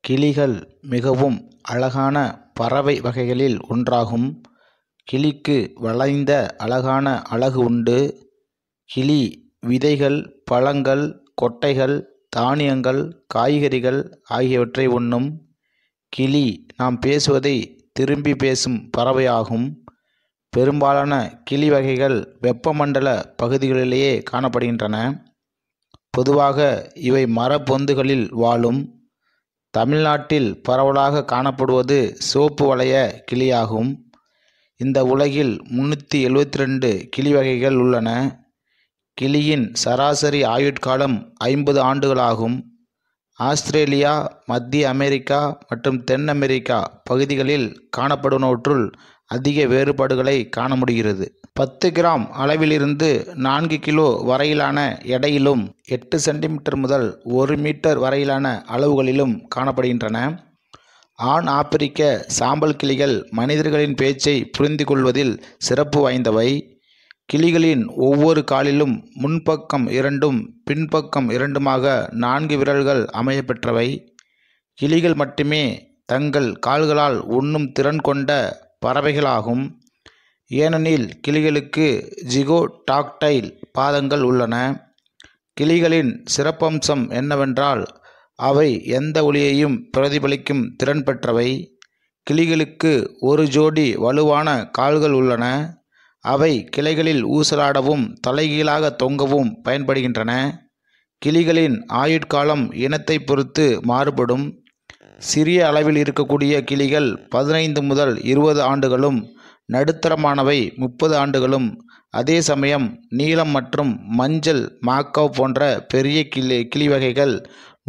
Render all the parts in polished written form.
கிளிகள் மிகவும் அழகான பறவை வகைகளில் ஒன்றாகும். கிளிக்கு வளைந்த அழகான அலகு உண்டு. கிளி விதைகள், பழங்கள், கொட்டைகள், தானியங்கள், காய்கறிகள் ஆகியவற்றை உண்ணும். கிளி நாம் பேசுவதை திரும்பி பேசும் பறவையாகும். பெரும்பாலான கிளி வகைகள் வெப்பமண்டல பகுதிகளிலேயே காணப்படுகின்றன. பொதுவாக இவை மரப்பொந்துகளில் வாழும். தமிழ்நாட்டில் பரவலாக காணப்படுவது சிவப்பு வளைய கிளியாகும். இந்த உலகில் 372 கிளி வகைகள் உள்ளன. கிளியின் சராசரி ஆயுட்காலம் 50 ஆண்டுகளாகும். ஆஸ்திரேலியா, மத்திய அமெரிக்கா மற்றும் தென் அமெரிக்கா பகுதிகளில் காணப்படுவனவற்றுள் அதிக வேறுபாடுகளை காண முடிகிறது. 10 கிராம் அளவிலிருந்து 4 கிலோ வரையிலான எடையிலும் 8 சென்டிமீட்டர் முதல் 1 மீட்டர் வரையிலான அளவுகளிலும் காணப்படுகின்றன. ஆண் ஆப்பிரிக்க சாம்பல் கிளிகள் மனிதர்களின் பேச்சை புரிந்து கொள்வதில் சிறப்பு வாய்ந்தவை. கிளிகளின் ஒவ்வொரு காலிலும் முன்பக்கம் 2ம் பின்பக்கம் 2மாக 4 விரல்கள் அமையப்பெற்றவை. கிளிகள் மட்டுமே தங்கள் கால்களால் உண்ணும் திறன் கொண்ட பறவைகளாகும். ஏனெனில் கிளிகளுக்கு ஜிகோடாக்டைல் பாதங்கள் உள்ளன. கிளிகளின் சிறப்பம்சம் என்னவென்றால் அவை எந்த ஒலியையும் பிரதிபலிக்கும் திறன் பெற்றவை. கிளிகளுக்கு ஒரு ஜோடி வலுவான கால்கள் உள்ளன. அவை கிளைகளில் ஊசலாடவும் தலைகீழாக தொங்கவும் பயன்படுகின்றன. கிளிகளின் ஆயுட்காலம் இனத்தை பொறுத்து மாறுபடும். சிறிய அளவில் இருக்கக்கூடிய கிளிகள் 15 முதல் 20 ஆண்டுகளும், நடுத்தரமானவை 30 ஆண்டுகளும், அதே சமயம் நீலம் மற்றும் மஞ்சள் மாக்காவ் போன்ற பெரிய கிளி வகைகள்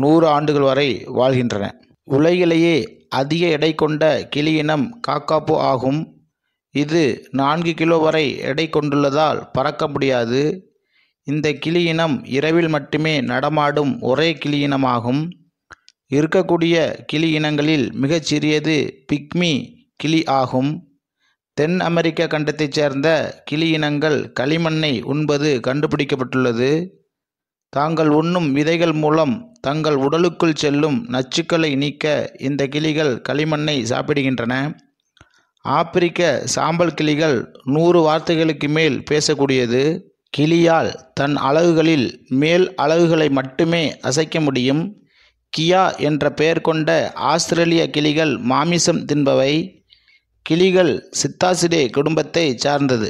100 ஆண்டுகள் வரை வாழ்கின்றன. உலகிலேயே அதிக எடை கொண்ட கிளி இனம் காக்காப்போ ஆகும். இது 4 கிலோ வரை எடை கொண்டுள்ளதால் பறக்க முடியாது. இந்த கிளி இனம் இரவில் மட்டுமே நடமாடும் ஒரே கிளி இனமாகும். இருக்கக்கூடிய கிளி இனங்களில் மிகச்சிறியது பிக்மி கிளி ஆகும். தென் அமெரிக்க கண்டத்தைச் சேர்ந்த கிளி இனங்கள் களிமண்ணை உண்பது கண்டுபிடிக்கப்பட்டுள்ளது. தாங்கள் உண்ணும் விதைகள் மூலம் தங்கள் உடலுக்குள் செல்லும் நச்சுக்களை நீக்க இந்த கிளிகள் களிமண்ணை சாப்பிடுகின்றன. ஆப்பிரிக்க சாம்பல் கிளிகள் 100 வார்த்தைகளுக்கு மேல் பேசக்கூடியது. கிளியால் தன் அலகுகளில் மேல் அலகுகளை மட்டுமே அசைக்க முடியும். கியா என்ற பெயர் கொண்ட ஆஸ்திரேலிய கிளிகள் மாமிசம் தின்பவை. கிளிகள் சித்தாசிடே குடும்பத்தை சார்ந்தது.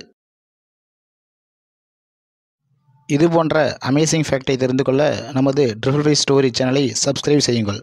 இது போன்ற அமேசிங் ஃபேக்டை தெரிந்து கொள்ள நமது ட்ரிபிள் ஃபைவ் ஸ்டோரி சேனலை சப்ஸ்கிரைப் செய்யுங்கள்.